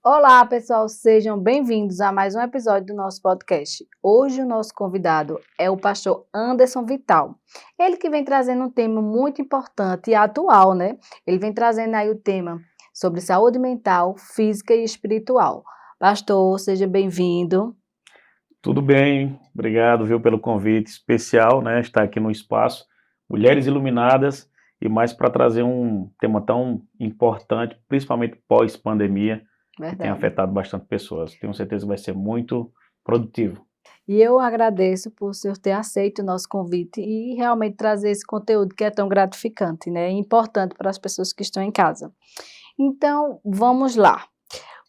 Olá, pessoal, sejam bem-vindos a mais um episódio do nosso podcast. Hoje o nosso convidado é o pastor Anderson Vital. Ele que vem trazendo um tema muito importante e atual, né? Ele vem trazendo aí o tema sobre saúde mental, física e espiritual. Pastor, seja bem-vindo. Tudo bem, obrigado, viu, pelo convite especial, né, estar aqui no espaço Mulheres Iluminadas e mais para trazer um tema tão importante, principalmente pós-pandemia, que tem Verdade. afetado bastante pessoas. Tenho certeza que vai ser muito produtivo. E eu agradeço por o senhor ter aceito o nosso convite e realmente trazer esse conteúdo que é tão gratificante, né? E importante para as pessoas que estão em casa. Então, vamos lá.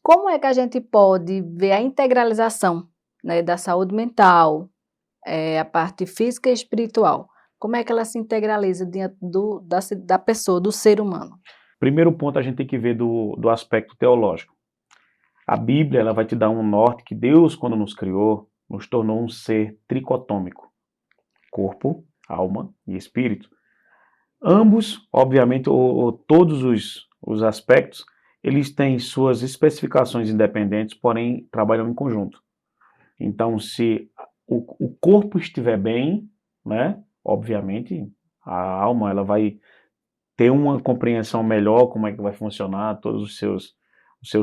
Como é que a gente pode ver a integralização, né, da saúde mental, a parte física e espiritual? Como é que ela se integraliza diante da pessoa, do ser humano? Primeiro ponto a gente tem que ver do aspecto teológico. A Bíblia ela vai te dar um norte que Deus, quando nos criou, nos tornou um ser tricotômico, corpo, alma e espírito. Ambos, obviamente, todos os aspectos, eles têm suas especificações independentes, porém trabalham em conjunto. Então, se o corpo estiver bem, né, obviamente, a alma ela vai ter uma compreensão melhor como é que vai funcionar todos os seus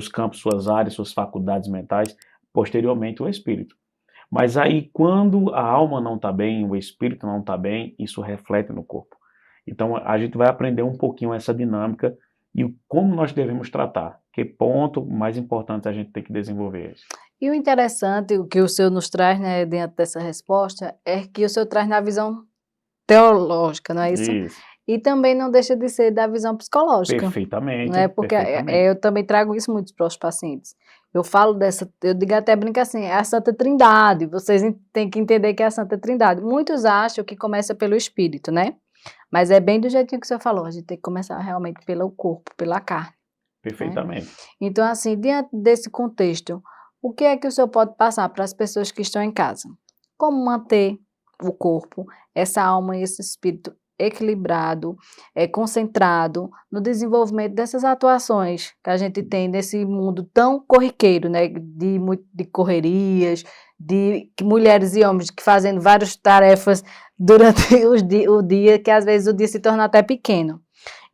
campos, suas áreas, suas faculdades mentais, posteriormente o espírito. Mas aí, quando a alma não está bem, o espírito não está bem, isso reflete no corpo. Então, a gente vai aprender um pouquinho essa dinâmica e como nós devemos tratar. Que ponto mais importante a gente tem que desenvolver isso. E o interessante, o que o senhor nos traz, né, dentro dessa resposta, é que o senhor traz na visão teológica, não é isso? Isso. E também não deixa de ser da visão psicológica. Perfeitamente, Né, porque perfeitamente. eu também trago isso muito para os pacientes. Eu falo dessa, eu digo até brinco assim, é a Santa Trindade, vocês têm que entender que é a Santa Trindade. Muitos acham que começa pelo espírito, né? Mas é bem do jeitinho que o senhor falou, a gente tem que começar realmente pelo corpo, pela carne, né? Perfeitamente. Então, assim, diante desse contexto, o que é que o senhor pode passar para as pessoas que estão em casa? Como manter o corpo, essa alma e esse espírito equilibrado, concentrado no desenvolvimento dessas atuações que a gente tem nesse mundo tão corriqueiro, né, de correrias, de mulheres e homens que fazendo várias tarefas durante o dia, que às vezes o dia se torna até pequeno.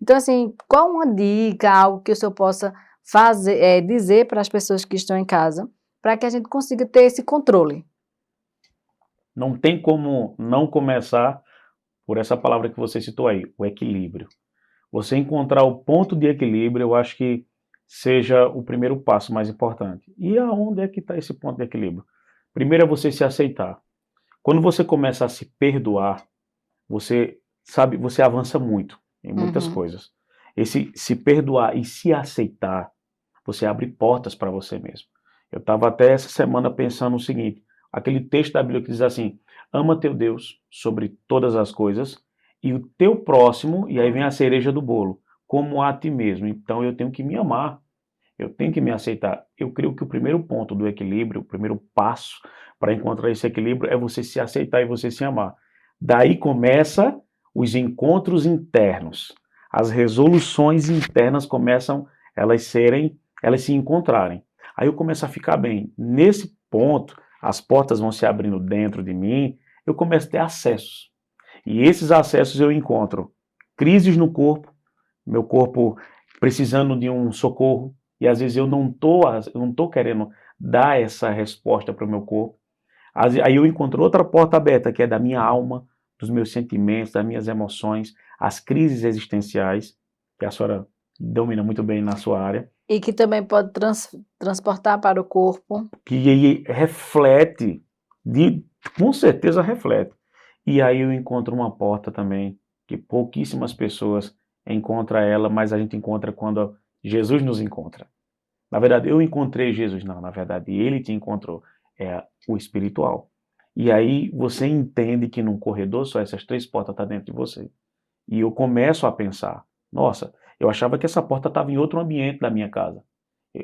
Então, assim, qual uma dica, algo que o senhor possa fazer, dizer para as pessoas que estão em casa, para que a gente consiga ter esse controle? Não tem como não começar por essa palavra que você citou aí, o equilíbrio. Você encontrar o ponto de equilíbrio, eu acho que seja o primeiro passo mais importante. E aonde é que está esse ponto de equilíbrio? Primeiro é você se aceitar. Quando você começa a se perdoar, você sabe, você avança muito em muitas Uhum. coisas. Esse se perdoar e se aceitar, você abre portas para você mesmo. Eu estava até essa semana pensando o seguinte, aquele texto da Bíblia que diz assim, ama teu Deus sobre todas as coisas e o teu próximo, e aí vem a cereja do bolo, como a ti mesmo. Então eu tenho que me amar, eu tenho que me aceitar. Eu creio que o primeiro ponto do equilíbrio, o primeiro passo para encontrar esse equilíbrio é você se aceitar e você se amar. Daí começa os encontros internos. As resoluções internas começam elas se encontrarem. Aí eu começo a ficar bem. Nesse ponto, as portas vão se abrindo dentro de mim, eu começo a ter acessos. E esses acessos eu encontro crises no corpo, meu corpo precisando de um socorro, e às vezes eu não tô querendo dar essa resposta para o meu corpo. Aí eu encontro outra porta aberta, que é da minha alma, dos meus sentimentos, das minhas emoções, as crises existenciais, que a senhora domina muito bem na sua área, E que também pode transportar para o corpo. que aí reflete, com certeza reflete. E aí eu encontro uma porta também, que pouquíssimas pessoas encontram ela, mas a gente encontra quando Jesus nos encontra. Na verdade, eu encontrei Jesus, não, na verdade, ele te encontrou, é o espiritual. E aí você entende que num corredor só essas três portas estão dentro de você. E eu começo a pensar, nossa, eu achava que essa porta estava em outro ambiente da minha casa,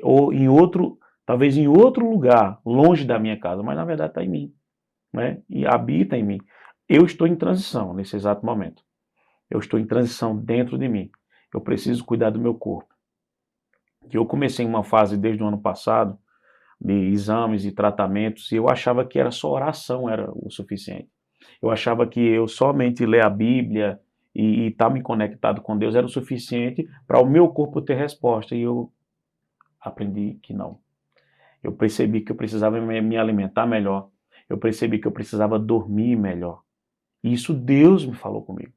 ou em outro, talvez em outro lugar, longe da minha casa, mas na verdade está em mim, né? E habita em mim. Eu estou em transição nesse exato momento. Eu estou em transição dentro de mim. Eu preciso cuidar do meu corpo. que eu comecei uma fase desde o ano passado, de exames e tratamentos, e eu achava que era só oração era o suficiente. Eu achava que eu somente ler a Bíblia e estar me conectado com Deus era o suficiente para o meu corpo ter resposta, e eu aprendi que não. Eu percebi que eu precisava me alimentar melhor, eu percebi que eu precisava dormir melhor. E isso Deus me falou comigo.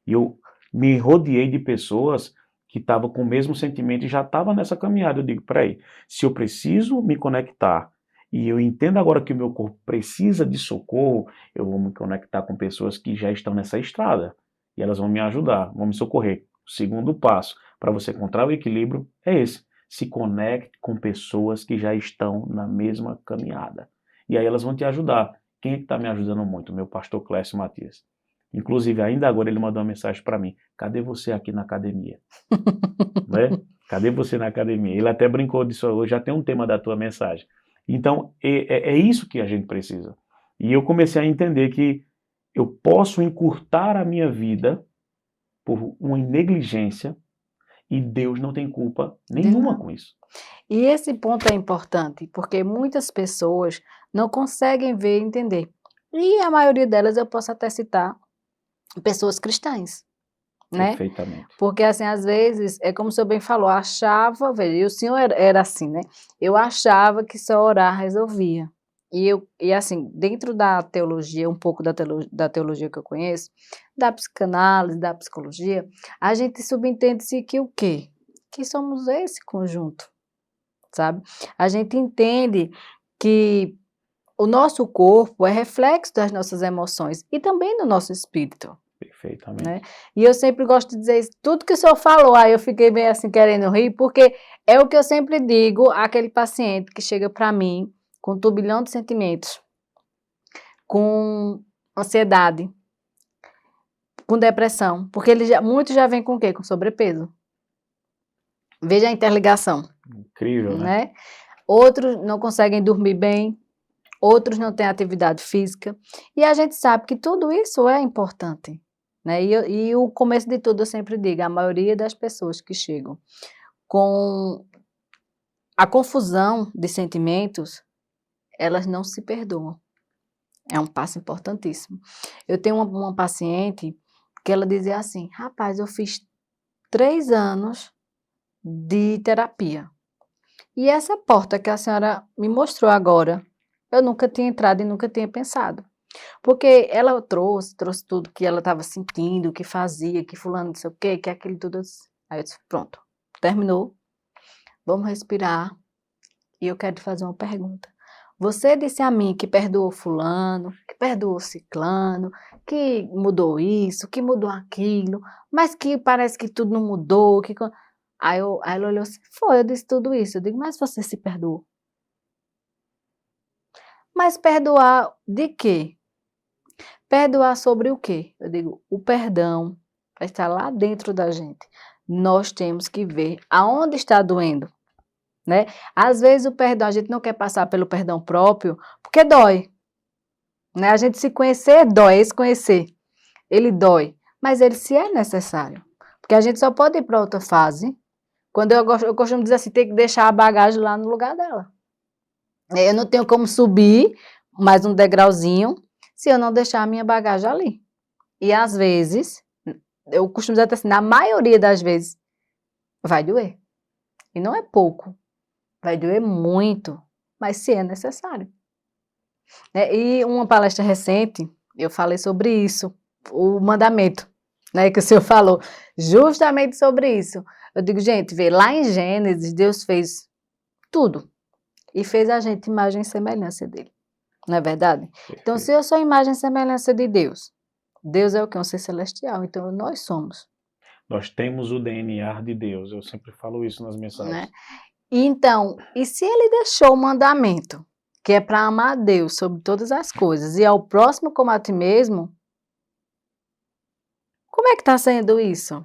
E eu me rodeei de pessoas que estavam com o mesmo sentimento e já estavam nessa caminhada. Eu digo, peraí, se eu preciso me conectar e eu entendo agora que o meu corpo precisa de socorro, eu vou me conectar com pessoas que já estão nessa estrada. E elas vão me ajudar, vão me socorrer. O segundo passo para você encontrar o equilíbrio é esse. Se conecte com pessoas que já estão na mesma caminhada. E aí elas vão te ajudar. Quem é que está me ajudando muito? Meu pastor Clécio Matias. Inclusive, ainda agora ele mandou uma mensagem para mim. Cadê você aqui na academia? Né? Cadê você na academia? Ele até brincou disso hoje, já tem um tema da tua mensagem. Então, é isso que a gente precisa. E eu comecei a entender que eu posso encurtar a minha vida por uma negligência e Deus não tem culpa De nenhuma nada. com isso. E esse ponto é importante, porque muitas pessoas não conseguem ver e entender. E a maioria delas eu posso até citar pessoas cristãs, né? Perfeitamente. Porque, assim, às vezes, é como o senhor bem falou, achava, veja, e o senhor era assim, né? Eu achava que só orar resolvia. E assim, dentro da teologia, um pouco da teologia que eu conheço, da psicanálise, da psicologia, a gente subentende-se que o quê? Que somos esse conjunto, sabe? A gente entende que o nosso corpo é reflexo das nossas emoções e também do nosso espírito. Perfeitamente. Né? E eu sempre gosto de dizer isso, tudo que o senhor falou, aí eu fiquei bem assim querendo rir, porque é o que eu sempre digo àquele paciente que chega para mim com um turbilhão de sentimentos, com ansiedade, com depressão, porque muitos já vêm com o quê? Com sobrepeso. Veja a interligação, Incrível, né? né? Outros não conseguem dormir bem, outros não têm atividade física, e a gente sabe que tudo isso é importante. Né? E o começo de tudo eu sempre digo, a maioria das pessoas que chegam com a confusão de sentimentos, elas não se perdoam. É um passo importantíssimo. Eu tenho uma paciente que ela dizia assim, rapaz, eu fiz 3 anos de terapia. E essa porta que a senhora me mostrou agora, eu nunca tinha entrado e nunca tinha pensado. Porque ela trouxe tudo que ela estava sentindo, que fazia, que fulano não sei o quê, que aquilo tudo. Aí eu disse, pronto, terminou, vamos respirar e eu quero te fazer uma pergunta. Você disse a mim que perdoou fulano, que perdoou ciclano, que mudou isso, que mudou aquilo, mas que parece que tudo não mudou. Aí ela olhou assim, foi, eu disse tudo isso. Eu digo, mas você se perdoou? Mas perdoar de quê? Perdoar sobre o quê? Eu digo, o perdão está lá dentro da gente. Nós temos que ver aonde está doendo, né? Às vezes o perdão, a gente não quer passar pelo perdão próprio, porque dói, né? A gente se conhecer dói, esse conhecer, ele dói, mas ele se é necessário, porque a gente só pode ir para outra fase, quando eu costumo dizer assim, tem que deixar a bagagem lá no lugar dela. Eu não tenho como subir mais um degrauzinho, se eu não deixar a minha bagagem ali. E às vezes, eu costumo dizer assim, na maioria das vezes, vai doer. E não é pouco, vai doer muito, mas se é necessário. E uma palestra recente, eu falei sobre isso, o mandamento, né, que o senhor falou, justamente sobre isso. Eu digo, gente, vê, lá em Gênesis, Deus fez tudo, e fez a gente imagem e semelhança dele, não é verdade? Então, se Perfeito. eu sou imagem e semelhança de Deus, Deus é o que? Um ser celestial, então nós somos. Nós temos o DNA de Deus. Eu sempre falo isso nas Né? mensagens. Então, e se ele deixou o mandamento, que é para amar a Deus sobre todas as coisas, e ao próximo como a ti mesmo, como é que está sendo isso?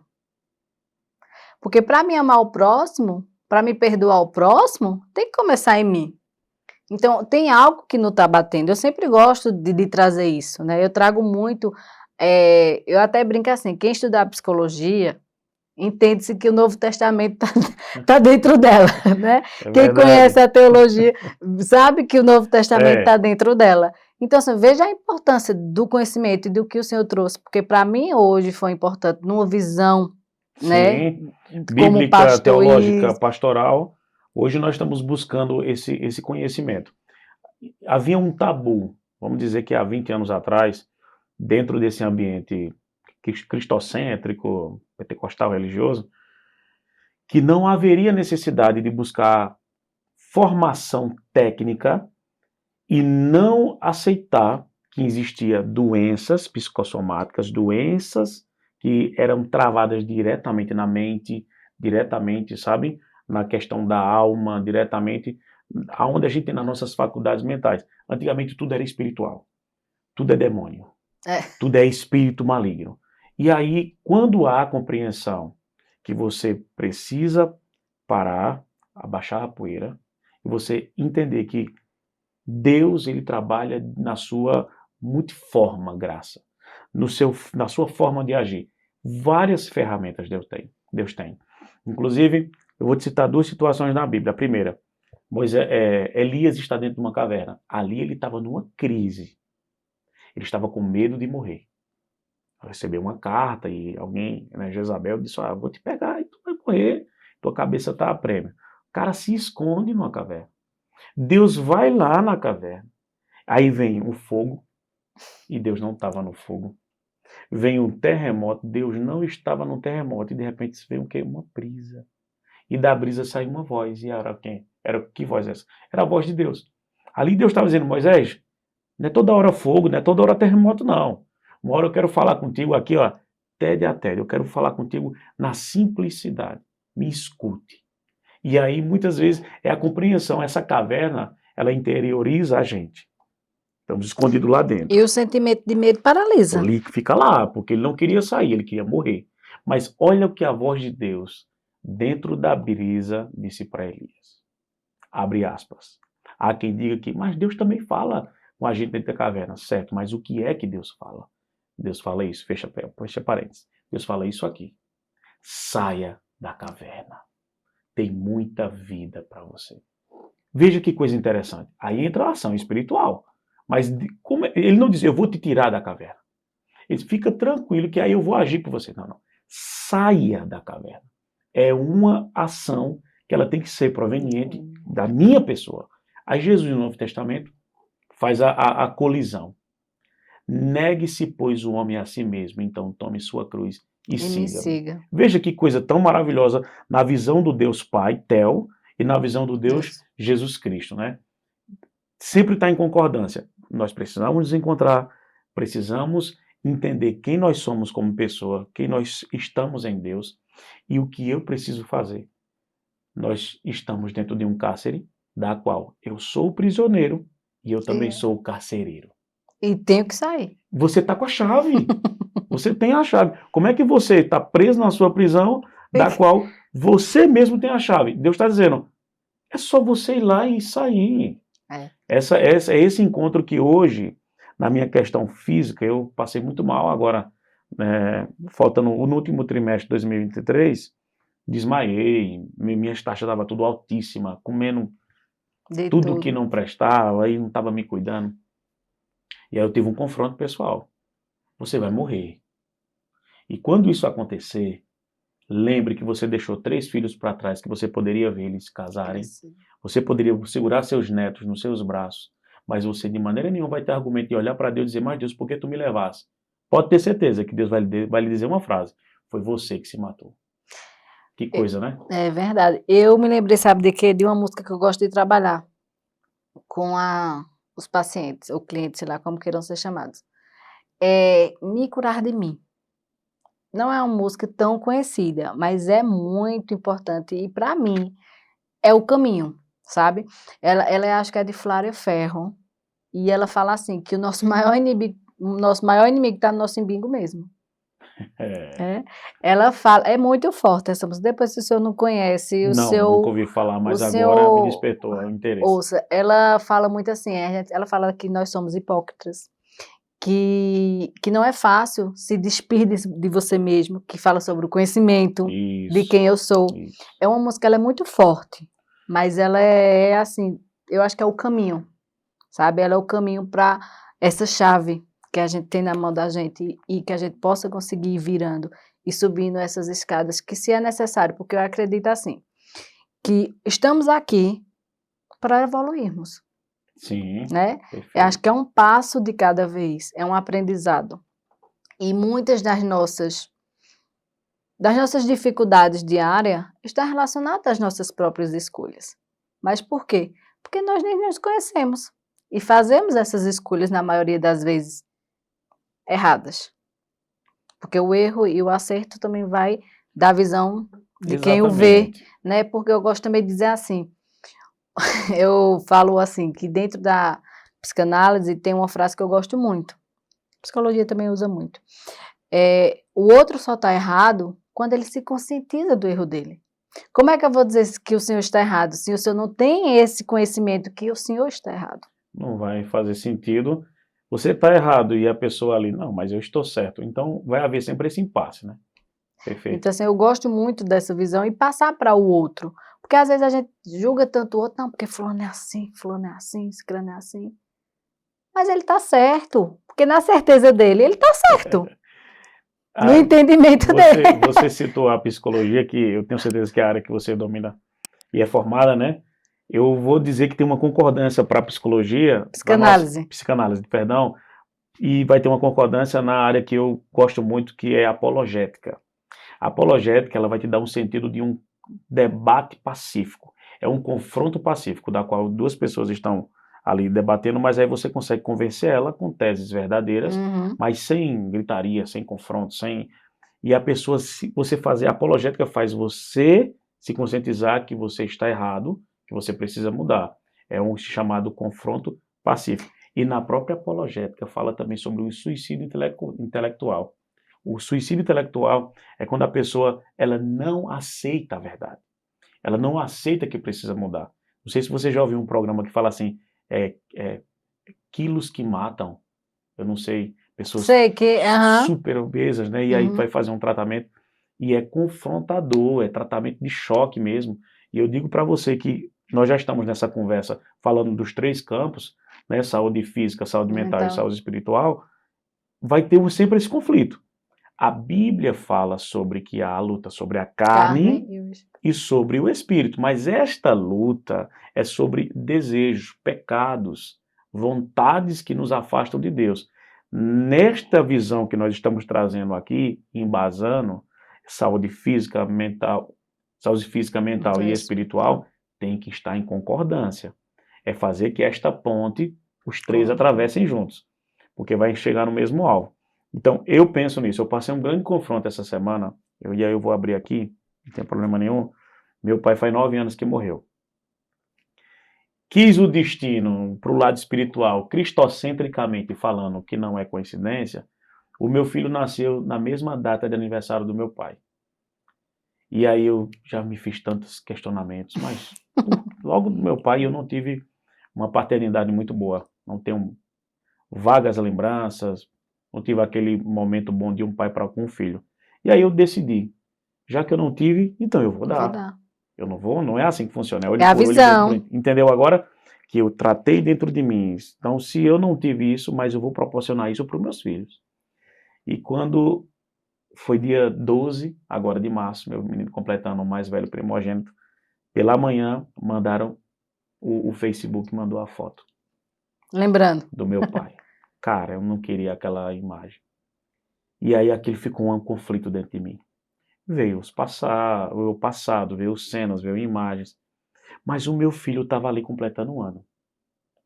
Porque para me amar o próximo, para me perdoar o próximo, tem que começar em mim. Então, tem algo que não está batendo. Eu sempre gosto de trazer isso, né? Eu trago muito, eu até brinco assim, quem estudar psicologia, entende-se que o Novo Testamento está dentro dela, né? É Quem verdade. conhece a teologia sabe que o Novo Testamento É. está dentro dela. Então, assim, veja a importância do conhecimento e do que o Senhor trouxe, porque para mim hoje foi importante, numa visão, né, Sim, como bíblica, pastor, teológica, pastoral. Hoje nós estamos buscando esse conhecimento. Havia um tabu, vamos dizer que há 20 anos atrás, dentro desse ambiente cristocêntrico, pentecostal religioso, que não haveria necessidade de buscar formação técnica e não aceitar que existia doenças psicossomáticas, doenças que eram travadas diretamente na mente, diretamente, sabe, na questão da alma, diretamente aonde a gente tem nas nossas faculdades mentais. Antigamente tudo era espiritual, tudo é demônio, tudo é espírito maligno. E aí, quando há a compreensão que você precisa parar, abaixar a poeira, e você entender que Deus, ele trabalha na sua multiforme graça, na sua forma de agir. Várias ferramentas Deus tem. Inclusive, eu vou te citar duas situações na Bíblia. A primeira, Elias está dentro de uma caverna. Ali ele estava numa crise. Ele estava com medo de morrer. Recebeu uma carta e alguém, né, Jezabel, disse: vou te pegar e tu vai morrer. Tua cabeça está a prêmio. O cara se esconde numa caverna. Deus vai lá na caverna. Aí vem o fogo, e Deus não estava no fogo. Vem um terremoto, Deus não estava no terremoto. E de repente vem o quê? Uma brisa. E da brisa sai uma voz. E era quem? Que voz é essa? Era a voz de Deus. Ali Deus estava dizendo: Moisés, não é toda hora fogo, não é toda hora terremoto, não. Uma hora eu quero falar contigo aqui, ó, tede a tede. Eu quero falar contigo na simplicidade. Me escute. E aí, muitas vezes, é a compreensão. Essa caverna, ela interioriza a gente. Estamos escondidos lá dentro. e o sentimento de medo paralisa. Ele fica lá, porque ele não queria sair, ele queria morrer. Mas olha o que a voz de Deus, dentro da brisa, disse para Elias. Abre aspas. Há quem diga que, mas Deus também fala com a gente dentro da caverna. Certo, mas o que é que Deus fala? Deus fala isso, fecha parênteses. Deus fala isso aqui. Saia da caverna. Tem muita vida para você. Veja que coisa interessante. Aí entra a ação espiritual. Mas ele não diz: eu vou te tirar da caverna. Ele diz: fica tranquilo que aí eu vou agir por você. Não, não. Saia da caverna. É uma ação que ela tem que ser proveniente da minha pessoa. Aí Jesus, no Novo Testamento, faz a colisão. Negue-se, pois, o homem a si mesmo, então tome sua cruz e me siga-me. siga. Veja que coisa tão maravilhosa na visão do Deus Pai, Tel, e na visão do Deus Jesus Cristo, né? Sempre está em concordância. Nós precisamos nos encontrar, precisamos entender quem nós somos como pessoa, quem nós estamos em Deus e o que eu preciso fazer. Nós estamos dentro de um cárcere, da qual eu sou o prisioneiro e eu também sou o carcereiro. E tenho que sair. Você está com a chave. Você tem a chave. Como é que você está preso na sua prisão, da qual você mesmo tem a chave? Deus está dizendo: é só você ir lá e sair. Esse encontro que hoje, na minha questão física, eu passei muito mal agora, faltando no último trimestre de 2023, desmaiei, minhas taxas estavam tudo altíssima, comendo tudo que não prestava, aí não estava me cuidando. E aí eu tive um confronto pessoal. Você vai morrer. E quando isso acontecer, lembre que você deixou 3 filhos para trás, que você poderia ver eles casarem. Você poderia segurar seus netos nos seus braços. Mas você de maneira nenhuma vai ter argumento de olhar para Deus e dizer: mas Deus, por que tu me levaste? Pode ter certeza que Deus vai lhe dizer uma frase: foi você que se matou. Que coisa, né? É verdade. Eu me lembrei, sabe, de uma música que eu gosto de trabalhar com os pacientes, ou clientes, sei lá, como queiram ser chamados. É Me Curar de Mim. Não é uma música tão conhecida, mas é muito importante e para mim é o caminho, sabe? Ela acho que é de Flávia Ferro e ela fala assim que o nosso maior inimigo está no nosso umbigo mesmo. Ela fala, é muito forte essa música. Depois, se o senhor não conhece, nunca ouvi falar, mas agora me despertou o interesse. Ouça, ela fala muito assim, ela fala que nós somos hipócritas, que não é fácil se despir de você mesmo, que fala sobre o conhecimento de Isso, quem eu sou. isso. É uma música, ela é muito forte, mas ela é assim, eu acho que é o caminho, sabe? Ela é o caminho para essa chave que a gente tem na mão da gente e que a gente possa conseguir ir virando e subindo essas escadas, que se é necessário, porque eu acredito assim, que estamos aqui para evoluirmos, Sim, né? Eu acho perfeito. que é um passo de cada vez, é um aprendizado. E muitas das nossas dificuldades diárias estão relacionadas às nossas próprias escolhas. Mas por quê? Porque nós nem nos conhecemos e fazemos essas escolhas, na maioria das vezes, erradas. Porque o erro e o acerto também vai da visão de quem o vê, Exatamente. né? Porque eu gosto também de dizer assim, eu falo assim, que dentro da psicanálise tem uma frase que eu gosto muito, psicologia também usa muito, o outro só está errado quando ele se conscientiza do erro dele. Como é que eu vou dizer que o senhor está errado, se o senhor não tem esse conhecimento que o senhor está errado? Não vai fazer sentido. Você está errado e a pessoa ali, não, mas eu estou certo. Então vai haver sempre esse impasse, né? Perfeito. Então, assim, eu gosto muito dessa visão e passar para o outro. Porque às vezes a gente julga tanto o outro, não, porque fulano é assim, ciclano é assim. Mas ele está certo, porque na certeza dele, ele está certo. No Ah, entendimento você, dele. você citou a psicologia, que eu tenho certeza que é a área que você domina e é formada, né? Eu vou dizer que tem uma concordância para a psicologia, para nossa Psicanálise. psicanálise, perdão, e vai ter uma concordância na área que eu gosto muito, que é a apologética. A apologética, ela vai te dar um sentido de um debate pacífico. É um confronto pacífico, da qual duas pessoas estão ali debatendo, mas aí você consegue convencer ela com teses verdadeiras, Uhum. mas sem gritaria, sem confronto, sem... E a pessoa, se você fazer, a apologética faz você se conscientizar que você está errado, que você precisa mudar. É um chamado confronto pacífico. E na própria apologética fala também sobre o suicídio intelectual. O suicídio intelectual é quando a pessoa ela não aceita a verdade. Ela não aceita que precisa mudar. Não sei se você já ouviu um programa que fala assim, quilos que matam. Eu não sei, pessoas Sei que, aham. super obesas, né? E aí Uhum. vai fazer um tratamento e é confrontador, é tratamento de choque mesmo. E eu digo para você que nós já estamos nessa conversa falando dos três campos, né? Saúde física, saúde mental e Então, saúde espiritual, vai ter sempre esse conflito. A Bíblia fala sobre que há a luta sobre a carne carne e os... e sobre o espírito, mas esta luta é sobre desejos, pecados, vontades que nos afastam de Deus. Nesta visão que nós estamos trazendo aqui, embasando saúde física, mental e espiritual. espiritual, tem que estar em concordância. É fazer que esta ponte os três Com- atravessem juntos, porque vai chegar no mesmo alvo. Então, eu penso nisso. Eu passei um grande confronto essa semana, e aí eu vou abrir aqui, não tem problema nenhum. Meu pai faz 9 anos que morreu. Quis o destino para o lado espiritual, cristocentricamente falando, que não é coincidência, o meu filho nasceu na mesma data de aniversário do meu pai. E aí eu já me fiz tantos questionamentos, mas logo do meu pai eu não tive uma paternidade muito boa. Não tenho vagas lembranças, não tive aquele momento bom de um pai para com um filho. E aí eu decidi, já que eu não tive, então eu vou Vou dar. dar. Eu não vou, não é assim que funciona, é É olho a por olho, dente por visão. dente. Entendeu agora? Que eu tratei dentro de mim. Então, se eu não tive isso, mas eu vou proporcionar isso para os meus filhos. E quando foi dia 12, agora de março, meu menino completando o mais velho primogênito, pela manhã mandaram, o Facebook mandou a foto Lembrando. do meu pai. Cara, eu não queria aquela imagem. E aí aquilo ficou um conflito dentro de mim. Veio o passado, veio cenas, veio imagens. Mas o meu filho estava ali completando um ano,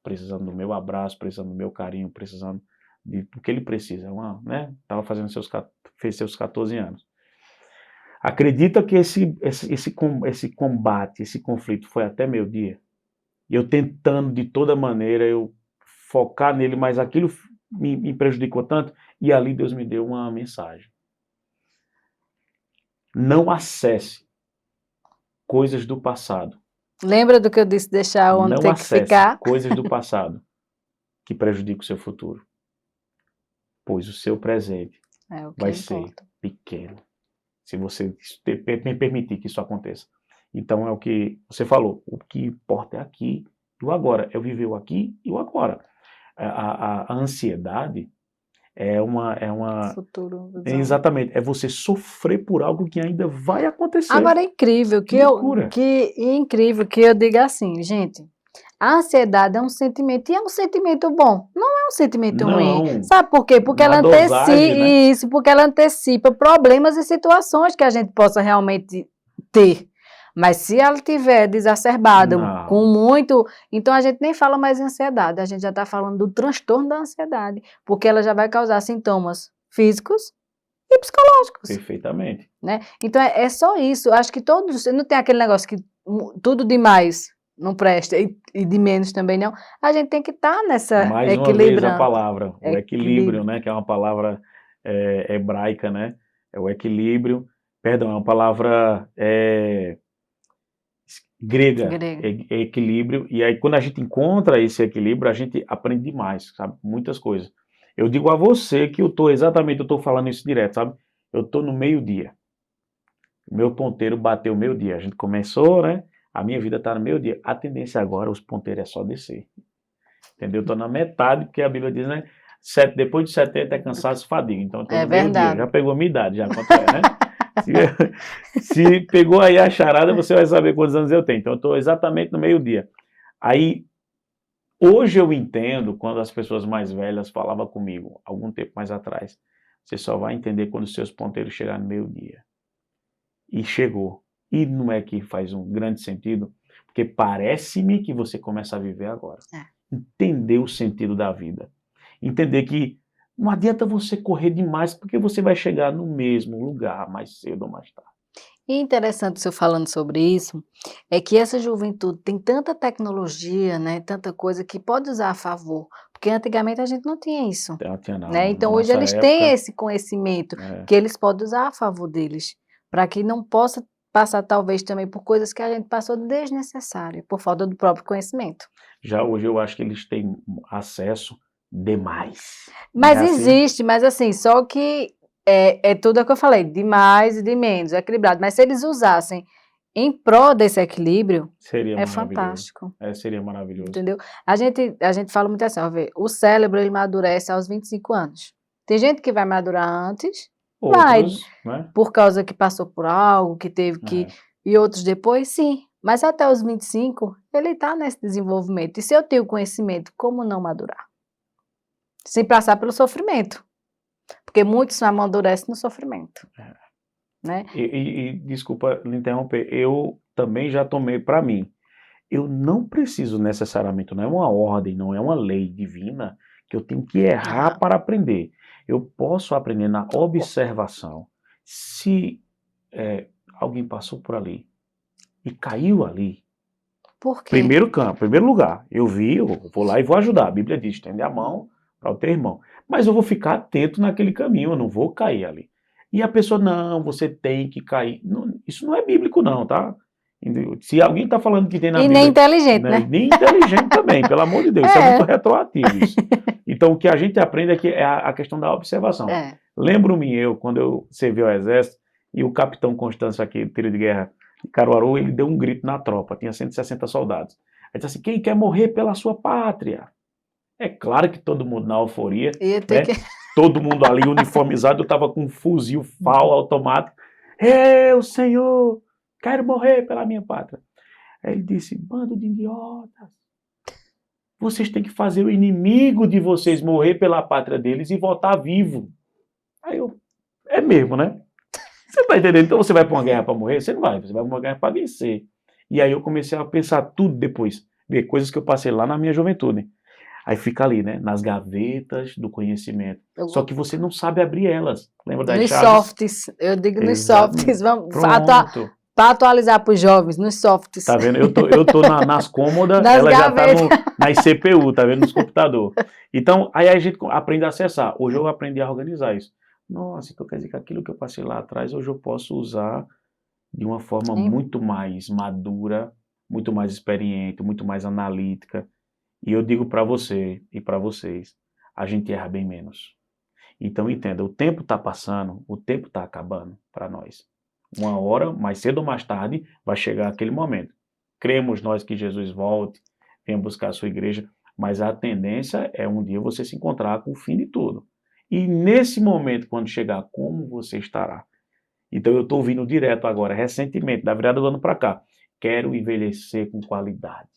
precisando do meu abraço, precisando do meu carinho, precisando do que ele precisa, né? Fez seus 14 anos. Acredita que esse combate, esse conflito foi até meu dia? E eu tentando de toda maneira eu focar nele, mas aquilo me prejudicou tanto, e ali Deus me deu uma mensagem. Não acesse coisas do passado. Lembra do que eu disse, deixar onde Não tem que acesse ficar? coisas do passado que prejudicam o seu futuro. pois o seu presente É o que vai ser importa. pequeno, se você permitir que isso aconteça. Então é o que você falou, o que importa é aqui e o agora, é viver o aqui e o agora. A ansiedade Futuro, visão. exatamente, é você sofrer por algo que ainda vai acontecer. Agora é incrível Que loucura. é incrível que eu diga assim, gente, a ansiedade é um sentimento, e é um sentimento bom, não é um sentimento ruim. Não, Sabe por quê? Porque na ela antecipa dosagem, né? isso, porque ela antecipa problemas e situações que a gente possa realmente ter. Mas se ela tiver desacerbada com Não, muito, então a gente nem fala mais em ansiedade, a gente já está falando do transtorno da ansiedade, porque ela já vai causar sintomas físicos e psicológicos. perfeitamente. Né? Então é só isso. Acho que todos, não tem aquele negócio que tudo demais não presta e de menos também não. A gente tem que estar nessa Mais uma vez a equilibrando, palavra, o equilíbrio, equilíbrio né? Que é uma palavra hebraica, né? É o equilíbrio, perdão, é uma palavra grega, grego. é equilíbrio. E aí quando a gente encontra esse equilíbrio, a gente aprende demais, sabe? Muitas coisas. Eu digo a você que eu estou falando isso direto, sabe? Eu estou no meio-dia. O meu ponteiro bateu meio-dia. A gente começou, né? A minha vida está no meio-dia. A tendência agora, os ponteiros é só descer. Entendeu? Estou na metade, porque a Bíblia diz, né? Depois de 70 é cansaço e fadiga. Então eu estou É no meio-dia. verdade. Já pegou a minha idade, já quanto é, né? Se, se pegou aí a charada, você vai saber quantos anos eu tenho. Então eu estou exatamente no meio-dia. Aí, hoje eu entendo quando as pessoas mais velhas falavam comigo, algum tempo mais atrás. Você só vai entender quando os seus ponteiros chegarem no meio-dia. E chegou. E não é que faz um grande sentido, porque parece-me que você começa a viver agora. É. Entender o sentido da vida. Entender que não adianta você correr demais, porque você vai chegar no mesmo lugar mais cedo ou mais tarde. E interessante o senhor falando sobre isso, é que essa juventude tem tanta tecnologia, né, tanta coisa que pode usar a favor, porque antigamente a gente não tinha isso, Não, né? na Então hoje nossa eles têm época, esse conhecimento é, que eles podem usar a favor deles, para que não possa passar talvez também por coisas que a gente passou desnecessária, por falta do próprio conhecimento. já hoje eu acho que eles têm acesso demais. Não é Mas assim? existe, mas assim, só que é tudo o que eu falei, de mais e de menos, equilibrado. Mas se eles usassem em prol desse equilíbrio, Seria é maravilhoso. fantástico, Seria maravilhoso. entendeu? A gente fala muito assim, ó, vê, o cérebro ele amadurece aos 25 anos. Tem gente que vai madurar antes, vai, Outros, né? por causa que passou por algo, que teve que, É, e outros depois, sim. Mas até os 25, ele está nesse desenvolvimento. E se eu tenho conhecimento, como não madurar? Sem passar pelo sofrimento. Porque muitos amadurecem no sofrimento, né? desculpa lhe interromper, eu também já tomei para mim. Eu não preciso necessariamente, não é uma ordem, não é uma lei divina que eu tenho que errar Aham. para aprender. Eu posso aprender na observação. Se alguém passou por ali e caiu ali, Por quê? primeiro lugar, eu vi, eu vou lá e vou ajudar. A Bíblia diz, estende a mão para o teu irmão. Mas eu vou ficar atento naquele caminho, eu não vou cair ali. E a pessoa, não, você tem que cair. Não, isso não é bíblico não, tá? Se alguém está falando que tem na E nem Bíblia, inteligente, né, né? nem inteligente também, pelo amor de Deus, isso é muito É, retroativo isso. Então o que a gente aprende é que é a questão da observação. é. Lembro-me eu, quando eu servi ao exército, e o capitão Constâncio aqui, tiro de guerra de Caruaru, ele deu um grito na tropa, tinha 160 soldados. Ele disse assim, quem quer morrer pela sua pátria? É claro que todo mundo na euforia, Ia ter que. né? Todo mundo ali uniformizado, eu estava com um fuzil FAL automático. Eu, senhor, quero morrer pela minha pátria. Aí ele disse, bando de idiotas, vocês têm que fazer o inimigo de vocês morrer pela pátria deles e voltar vivo. Aí eu, é mesmo, né? Você tá entendendo? Então você vai para uma guerra para morrer? Você não vai, você vai para uma guerra para vencer. E aí eu comecei a pensar tudo depois, ver coisas que eu passei lá na minha juventude. Aí fica ali, né, nas gavetas do conhecimento. Só que você não sabe abrir elas. Lembra das Nos chaves? softs, eu digo nos Exatamente. softs, vamos Pronto. para atualizar para os jovens, nos softs, Tá vendo? Eu tô nas cômodas, nas ela já tá gavetas. nas CPU, tá vendo? Nos computadores. Então, aí a gente aprende a acessar. Hoje eu aprendi a organizar isso. Nossa, então quer dizer que aquilo que eu passei lá atrás, hoje eu posso usar de uma forma Em- muito mais madura, muito mais experiente, muito mais analítica. E eu digo para você e para vocês, a gente erra bem menos. Então entenda, o tempo está passando, o tempo está acabando para nós. Uma hora, mais cedo ou mais tarde, vai chegar aquele momento. Cremos nós que Jesus volte, venha buscar a sua igreja, mas a tendência é um dia você se encontrar com o fim de tudo. E nesse momento, quando chegar, como você estará? Então eu estou vindo direto agora, recentemente, da virada do ano para cá. Quero envelhecer com qualidade.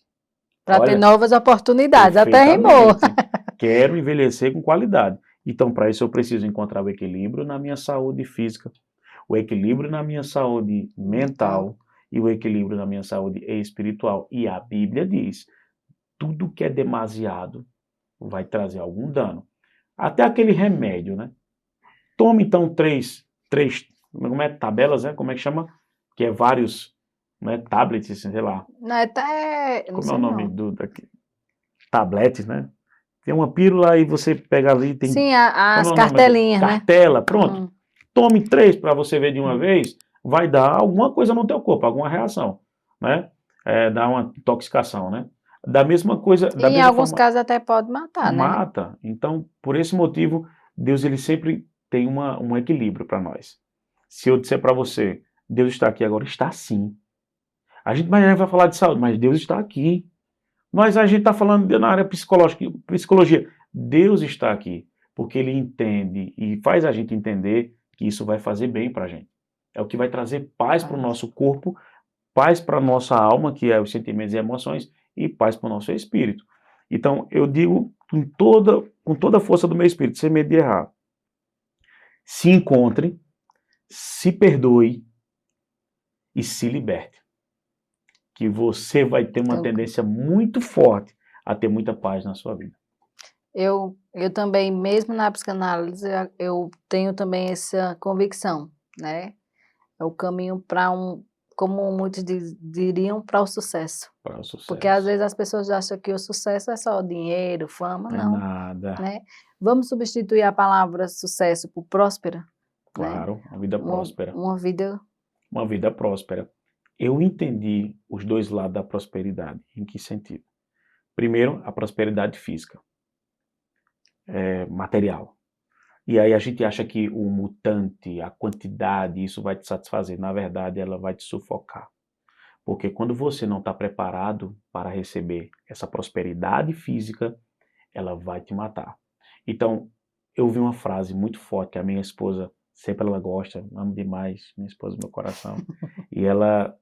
Para ter Olha, novas oportunidades. Até rimou. perfeitamente. Quero envelhecer com qualidade. Então, para isso, eu preciso encontrar o equilíbrio na minha saúde física, o equilíbrio na minha saúde mental e o equilíbrio na minha saúde espiritual. E a Bíblia diz: tudo que é demasiado vai trazer algum dano. Até aquele remédio, né? Tome então três, como é, tabelas, né? Como é que chama? Que é vários, né? Tablets, assim, sei lá. Não, até. Não Como é o sei nome não. tabletes, né? Tem uma pílula e você pega ali, tem. Sim, Como as é o nome daquele? cartelinhas, né? Cartela, pronto. Hum. Tome 3 para você ver de uma vez, vai dar alguma coisa no teu corpo, alguma reação, né? Dá uma intoxicação, né? Da mesma coisa, E da em mesma alguns forma, casos até pode matar, né? mata. Então, por esse motivo, Deus ele sempre tem um equilíbrio para nós. Se eu disser para você, Deus está aqui agora, está sim. A gente mais vai falar de saúde, mas Deus está aqui. Mas a gente está falando na área psicológica, psicologia. Deus está aqui, porque Ele entende e faz a gente entender que isso vai fazer bem para a gente. É o que vai trazer paz para o nosso corpo, paz para a nossa alma, que é os sentimentos e emoções, e paz para o nosso espírito. Então, eu digo com toda a força do meu espírito, sem medo de errar. Se encontre, se perdoe e se liberte. Que você vai ter uma Então, tendência muito forte a ter muita paz na sua vida. eu também, mesmo na psicanálise, eu tenho também essa convicção, né? É o caminho para como muitos diriam, para o sucesso. Para o Porque às sucesso. vezes as pessoas acham que o sucesso é só dinheiro, fama, Não é não, nada. né? Vamos substituir a palavra sucesso por próspera, né? Claro, uma vida próspera. Uma vida. Uma vida próspera. Eu entendi os dois lados da prosperidade. Em que sentido? Primeiro, a prosperidade física, material. E aí a gente acha que o mutante, a quantidade, isso vai te satisfazer. Na verdade, ela vai te sufocar. Porque quando você não está preparado para receber essa prosperidade física, ela vai te matar. Então, eu vi uma frase muito forte que a minha esposa, sempre ela gosta, amo demais, minha esposa do meu coração, e ela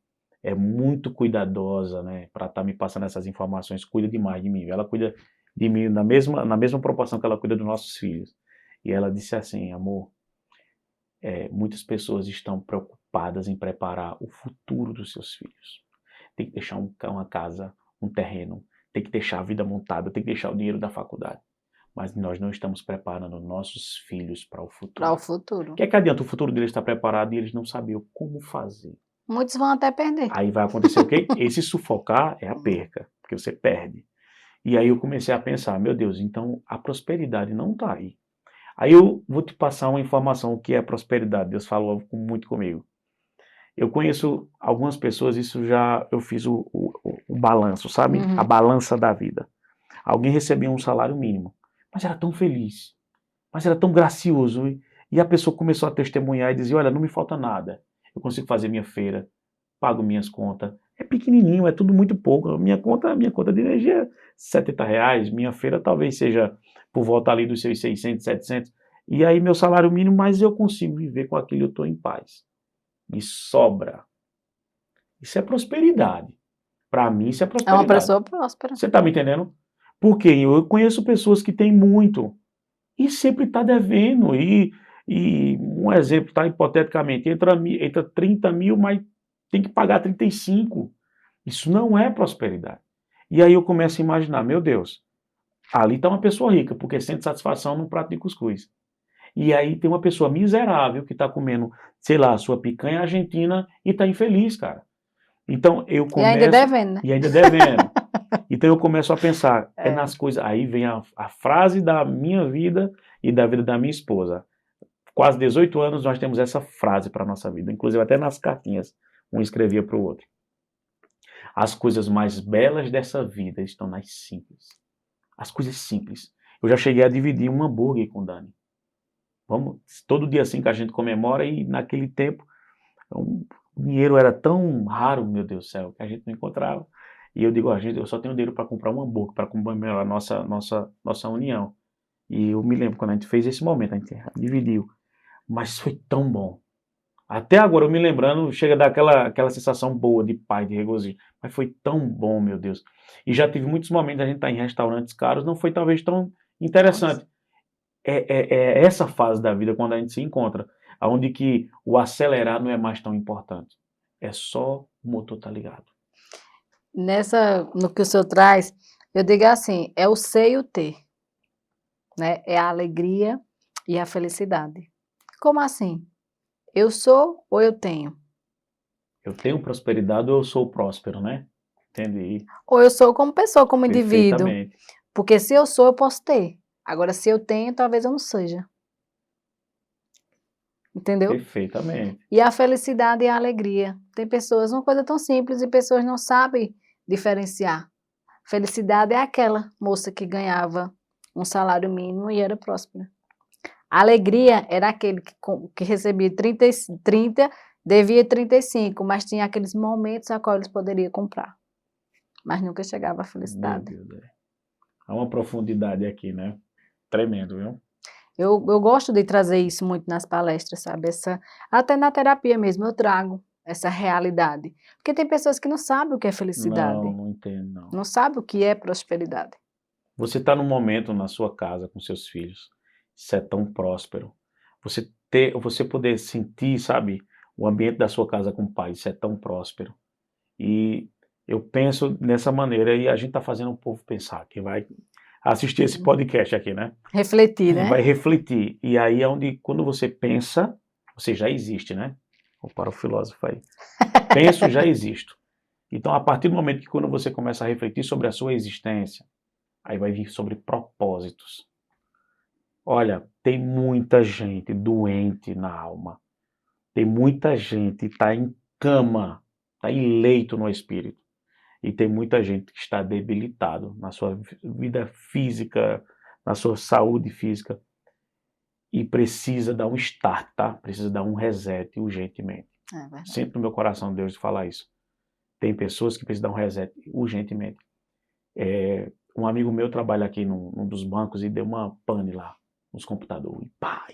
é muito cuidadosa, né, para estar me passando essas informações, cuida demais de mim. Ela cuida de mim na mesma proporção que ela cuida dos nossos filhos. E ela disse assim, amor, muitas pessoas estão preocupadas em preparar o futuro dos seus filhos. Tem que deixar uma casa, um terreno, tem que deixar a vida montada, tem que deixar o dinheiro da faculdade. Mas nós não estamos preparando nossos filhos para o Para o futuro. O futuro. que é que adianta o futuro deles estar preparado e eles não saberem como fazer? Muitos vão até perder. Aí vai acontecer o quê? Esse sufocar é a perca, porque você perde. E aí eu comecei a pensar, meu Deus, então a prosperidade não está aí. Aí eu vou te passar uma informação, o que é prosperidade. Deus falou muito comigo. Eu conheço algumas pessoas, isso já eu fiz o balanço, sabe? A Uhum. balança da vida. Alguém recebia um salário mínimo, mas era tão feliz, mas era tão gracioso. E a pessoa começou a testemunhar e dizer, olha, não me falta nada. Eu consigo fazer minha feira, pago minhas contas. É pequenininho, é tudo muito pouco. Minha conta de energia é R$ 70, minha feira talvez seja por volta ali dos seus 600, 700. E aí meu salário mínimo, mas eu consigo viver com aquilo, eu estou em paz. E sobra. Isso é prosperidade. Para mim, isso é É uma prosperidade. pessoa próspera. Você está me entendendo? Porque eu conheço pessoas que têm muito e sempre está devendo. E um exemplo, tá? Hipoteticamente, entra 30 mil, mas tem que pagar 35. Isso não é prosperidade. E aí eu começo a imaginar, meu Deus, ali está uma pessoa rica, porque sente satisfação num prato de cuscuz. E aí tem uma pessoa miserável que está comendo, sei lá, sua picanha argentina e está infeliz, cara. Então eu E ainda começo, devendo, né? e ainda devendo. Então eu começo a pensar, É. nas coisas. Aí vem a frase da minha vida e da vida da minha esposa. Quase 18 anos nós temos essa frase para a nossa vida, inclusive até nas cartinhas, um escrevia para o outro. As coisas mais belas dessa vida estão nas simples. As coisas simples. Eu já cheguei a dividir um hambúrguer com o Dani. Vamos, todo dia assim que a gente comemora e naquele tempo o dinheiro era tão raro, meu Deus do céu, que a gente não encontrava. E eu digo, gente, eu só tenho dinheiro para comprar um hambúrguer, para comemorar a nossa união. E eu me lembro quando a gente fez esse momento, a gente dividiu. Mas foi tão bom. Até agora, eu me lembrando, chega a dar aquela sensação boa de paz, de regozijo. Mas foi tão bom, meu Deus. E já tive muitos momentos, a gente estar em restaurantes caros, não foi talvez tão Nossa. interessante. É essa fase da vida, quando a gente se encontra, onde que o acelerar não é mais tão importante. É só o motor tá ligado. No que o senhor traz, eu digo assim, é o ser e o ter, né? É a alegria e a felicidade. Como assim? Eu sou ou eu tenho? Eu tenho prosperidade ou eu sou próspero, né? Entendi. Ou eu sou como pessoa, como indivíduo? Perfeitamente. Porque se eu sou, eu posso ter. Agora, se eu tenho, talvez eu não seja. Entendeu? Perfeitamente. E a felicidade e a alegria. Tem pessoas, uma coisa tão simples e pessoas não sabem diferenciar. Felicidade é aquela moça que ganhava um salário mínimo e era próspera. A alegria era aquele que recebia 30, devia 35, mas tinha aqueles momentos a qual eles poderiam comprar. Mas nunca chegava à Meu felicidade. Deus, há uma profundidade aqui, né? Tremendo, viu? Eu gosto de trazer isso muito nas palestras, sabe? Até na terapia mesmo eu trago essa realidade. Porque tem pessoas que não sabem o que é Não, felicidade, não entendo, não. não sabem o que é prosperidade. Você está num momento na sua casa com seus filhos, isso é tão próspero. Você poder sentir, sabe, o ambiente da sua casa com o pai, isso é tão próspero. E eu penso nessa maneira e a gente está fazendo o povo pensar, que vai assistir esse podcast aqui, né? Refletir, né? Vai refletir. E aí é onde, quando você pensa, você já existe, né? Ou para o filósofo aí. Penso, já existo. Então, a partir do momento que quando você começa a refletir sobre a sua existência, aí vai vir sobre propósitos. Olha, tem muita gente doente na alma. Tem muita gente que está em cama, está em leito no espírito. E tem muita gente que está debilitado na sua vida física, na sua saúde física. E precisa dar um start, tá? Precisa dar um reset urgentemente. É verdade. Sinto no meu coração Deus de falar isso. Tem pessoas que precisam dar um reset urgentemente. Um amigo meu trabalha aqui num dos bancos e deu uma pane lá nos computadores. E pá,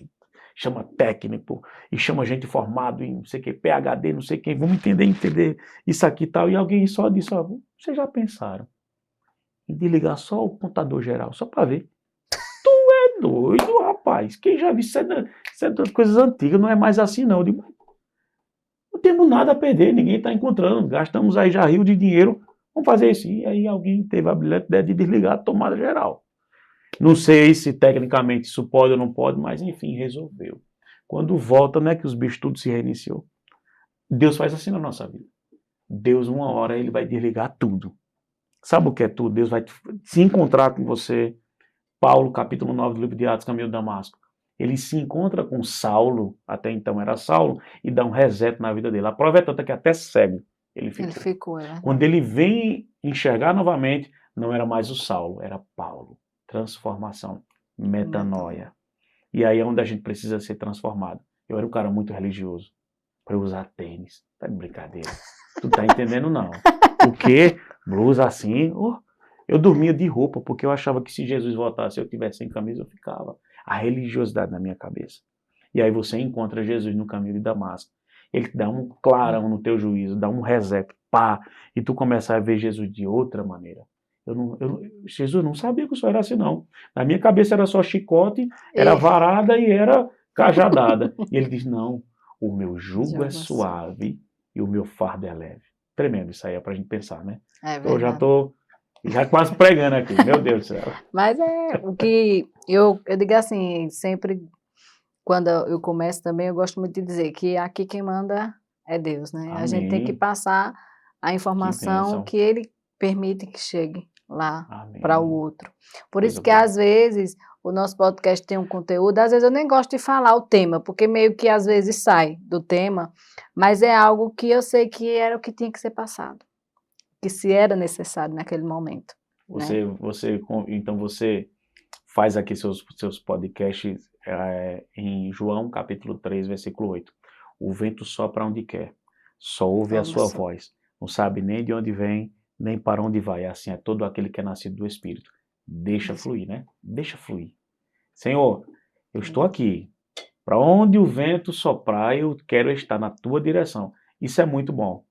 chama técnico, e chama gente formado em não sei o que, PhD, não sei quem, vamos entender isso aqui e tal. E alguém só disse, ó, vocês já pensaram em desligar só o computador geral, só para ver? É doido, rapaz. Quem já viu isso é das coisas antigas, não é mais assim não. Eu digo, não temos nada a perder, ninguém está encontrando. Gastamos aí já rio de dinheiro, vamos fazer isso. E aí alguém teve a brilhante ideia de desligar a tomada geral. Não sei se tecnicamente isso pode ou não pode, mas enfim, resolveu. Quando volta, né, que os bichos tudo se reiniciou. Deus faz assim na nossa vida. Deus, uma hora, ele vai desligar tudo. Sabe o que é tudo? Deus vai se encontrar com você. Paulo, capítulo 9 do livro de Atos, caminho de Damasco. Ele se encontra com Saulo, até então era Saulo, e dá um reset na vida dele. A prova é tanta que até cego ele Ele ficou. ficou, é Quando verdade. ele vem enxergar novamente, não era mais o Saulo, era Paulo. Transformação, metanoia. E aí é onde a gente precisa ser transformado. Eu era um cara muito religioso, para eu usar tênis. Tá de brincadeira. Tu tá entendendo, não? O quê? Blusa assim? Oh, eu dormia de roupa, porque eu achava que se Jesus voltasse e eu tivesse sem camisa, eu ficava. A religiosidade na minha cabeça. E aí você encontra Jesus no caminho de Damasco. Ele te dá um clarão no teu juízo, dá um reset, pá, e tu começa a ver Jesus de outra maneira. Jesus não sabia que o senhor era assim, não. Na minha cabeça era só chicote, era E varada e era cajadada. E ele diz, não, o meu jugo é jogo só. suave e o meu fardo é leve. Tremendo isso aí, é pra gente pensar, né? É Eu já verdade. tô já quase pregando aqui, meu Deus do céu. Mas é o que eu digo assim, sempre quando eu começo também, eu gosto muito de dizer que aqui quem manda é Deus, né? A gente tem que Amém. passar a Que informação bênção. que Ele permite que chegue lá para o Amém. outro. Por Coisa isso que boa. às vezes o nosso podcast tem um conteúdo, às vezes eu nem gosto de falar o tema, porque meio que às vezes sai do tema, mas é algo que eu sei que era o que tinha que ser passado, que se era necessário naquele momento, né? Então você faz aqui seus podcasts em João capítulo 3, versículo 8. O vento sopra onde quer, só ouve a sua voz, não sabe nem de onde vem, nem para onde vai. Assim é todo aquele que é nascido do Espírito. Deixa fluir, né? Deixa fluir. Senhor, eu estou aqui. Para onde o vento soprar, eu quero estar na tua direção. Isso é muito bom.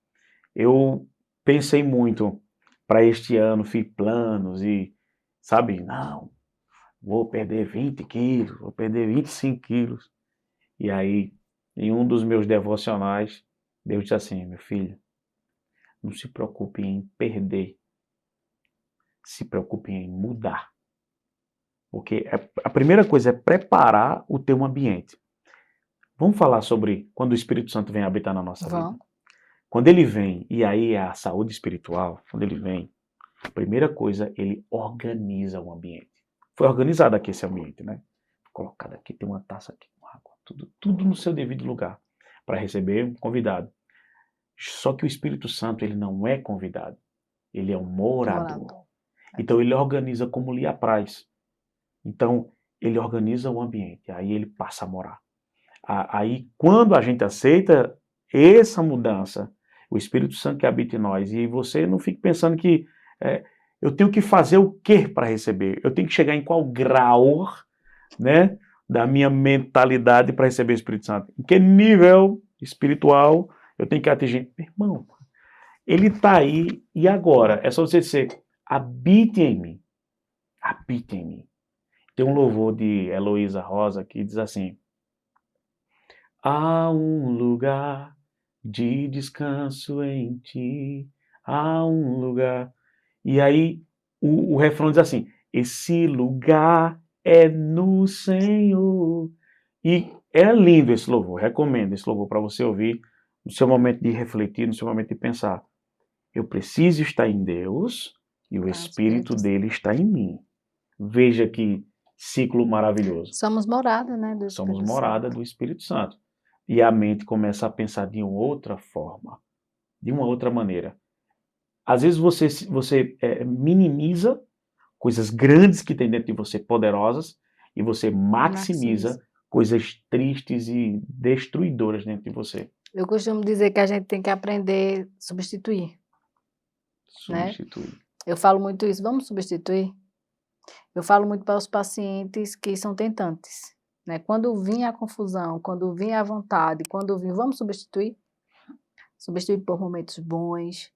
Eu pensei muito para este ano, fiz planos e, sabe, não, vou perder 20 quilos, vou perder 25 quilos. E aí, em um dos meus devocionais, Deus disse assim, meu filho, não se preocupe em perder, se preocupe em mudar. Porque a primeira coisa é preparar o teu ambiente. Vamos falar sobre quando o Espírito Santo vem habitar na nossa vida. Quando ele vem, e aí é a saúde espiritual, quando ele vem, a primeira coisa, ele organiza o ambiente. Foi organizado aqui esse ambiente, né? Colocado aqui, tem uma taça aqui com água, tudo no seu devido lugar, para receber um convidado. Só que o Espírito Santo, ele não é convidado, ele é um morador. Então ele organiza como lhe apraz. Então ele organiza o ambiente, aí ele passa a morar. Aí quando a gente aceita essa mudança, o Espírito Santo que habita em nós, e você não fique pensando que eu tenho que fazer o quê para receber? Eu tenho que chegar em qual grau, né, da minha mentalidade para receber o Espírito Santo? Em que nível espiritual eu tenho que atingir? Irmão, ele está aí e agora? É só você dizer, habite em mim. Habite em mim. Tem um louvor de Heloísa Rosa que diz assim, há um lugar de descanso em ti, há um lugar. E aí o refrão diz assim, esse lugar é no Senhor. E é lindo esse louvor, recomendo esse louvor para você ouvir no seu momento de refletir, no seu momento de pensar. Eu preciso estar em Deus e o Espírito dele está em mim. Veja que ciclo maravilhoso. Somos morada, né, do Espírito Somos morada do Espírito Santo. E a mente começa a pensar de uma outra forma, de uma outra maneira. Às vezes você minimiza coisas grandes que tem dentro de você, poderosas, e você maximiza coisas tristes e destruidoras dentro de você. Eu costumo dizer que a gente tem que aprender a substituir. Substituir. Né? Eu falo muito isso, vamos substituir? Eu falo muito para os pacientes que são tentantes. Né? Quando vinha a confusão, quando vinha a vontade, quando vinha, vamos substituir? Substituir por momentos bons,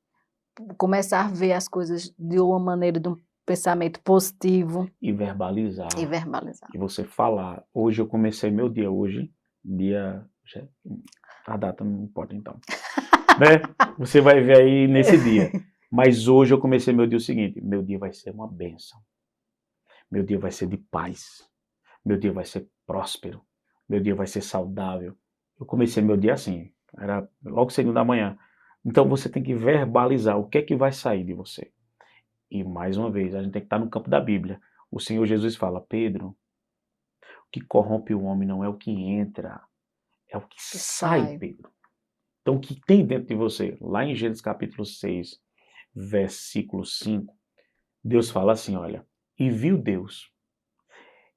começar a ver as coisas de uma maneira, de um pensamento positivo. E verbalizar. E verbalizar. E você falar. Hoje eu comecei meu dia, a data não importa então. Né? Você vai ver aí nesse dia. Mas hoje eu comecei meu dia o seguinte, meu dia vai ser uma bênção. Meu dia vai ser de paz. Meu dia vai ser próspero. Meu dia vai ser saudável. Eu comecei meu dia assim, era logo 6h. Então você tem que verbalizar o que é que vai sair de você. E mais uma vez, a gente tem que estar no campo da Bíblia. O Senhor Jesus fala, Pedro, o que corrompe o homem não é o que entra, é o que sai, Pedro. Então o que tem dentro de você? Lá em Gênesis capítulo 6, versículo 5, Deus fala assim, olha, e viu Deus